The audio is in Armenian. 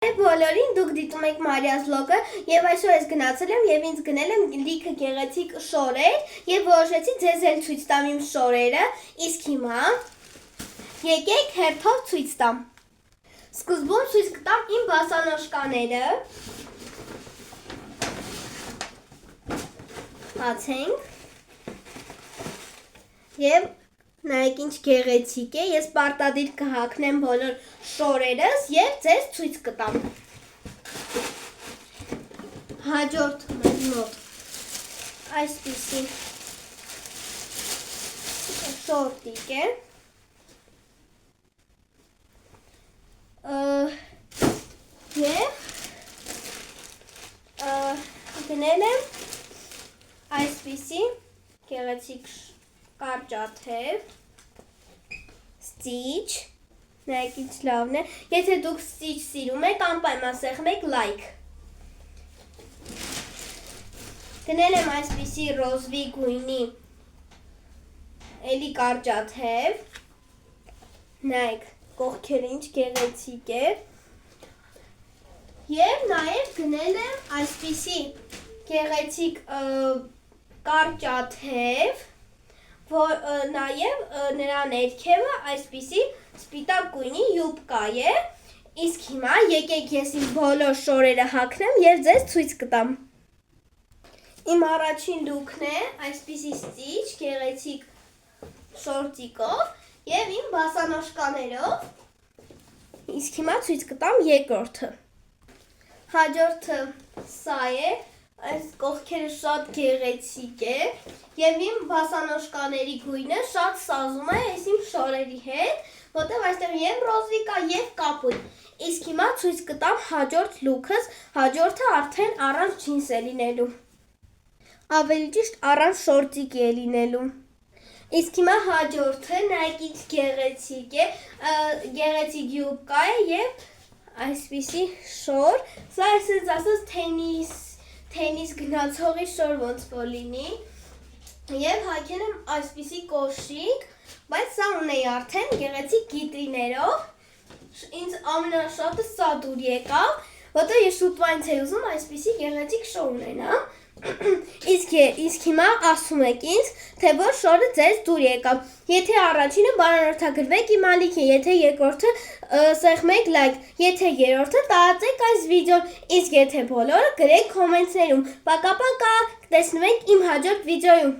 Բոլորին դուք դիտում եք Մարիա's Vlog-ը եւ այսօր ես գնացել եմ եւ ինձ գնել եմ լիքը գեղեցիկ շորեր եւ որոշեցի ձեզ էլ ցույց տամ իմ շորերը, իսկ հիմա եկեք հերթով ցույց տամ։ Սկզբում ցույց կտամ իմ բասանոշկաները։ Բացենք։ Եվ նայեք ինչ գեղեցիկ է, ես պարտադիր կհագնեմ բոլոր շորերս եւ ձեզ ցույց կտամ։ Հաջորդ մոտ այսպիսի շորտիկ է։ Եվ գնել եմ այսպիսի գեղեցիկ կարճաթև, ստիչ, նայեք ինչ լավն է, եթե դուք ստիչ սիրում եք, անպայման սեղմեք լայք։ Գնել եմ այսպիսի ռոզվի գույնի էլի կարճաթև, նայեք կողքերը ինչ գեղեցիկ է, և նաև գնել եմ այսպիսի գեղեցիկ կարճաթև, որ նաև նրա ներքևը այսպիսի սպիտակ գույնի յուբկա է, իսկ հիմա եկեք ես իմ բոլոր շորերը հագնեմ և ձեզ ցույց կտամ։ Իմ առաջին լուքն է այսպիսի ստիչ, գեղեցիկ շորտիկով և իմ բասանոշկաներով, իսկ հիմա ցույց կտամ երկրորդը։ Հաջորդը սա է, այս կողքերը շատ գեղեցիկ է և իմ բասանոշկաների գույնը շատ սազում է այս իմ շորերի հետ, որտեղ այստեղ և ռոզվի կա և կապույտ։ Իսկ հիմա ցույց կտամ հաջորդ լուքս, հաջորդը արդեն առանց ջինս է լինելու։ Ավելի ճիշտ առանց շորտիկ է լինելու։ Իսկ հիմա հաջորդը նայեք ինչ գեղեցիկ է, գեղեցիկ յուբկա է և այսպիսի շոր, սա այսպես ասած թենիս գնացողի շոր ոնց որ լինի և հագել եմ այսպիսի կոշիկ, բայց սա ունեի արդեն գեղեցիկ գիտրիներով, ինձ ամենաշատը սա դուր եկավ, որտեղ ես շուտվա ինձ էի ուզում այսպիսի գեղեցիկ շոր ունենամ, իսկ հիմա ասում եք ինձ, թե որ շորը ձեզ դուր եկավ, եթե առաջինը բանանորդագրվեք իմ ալիքին, եթե երկրորդը սեղմեք լայք, եթե երրորդը տարածեք այս վիդեոն, իսկ եթե բոլորը գրեք կոմենտներում, պակա, կտեսնվենք իմ հաջորդ վիդեոյում։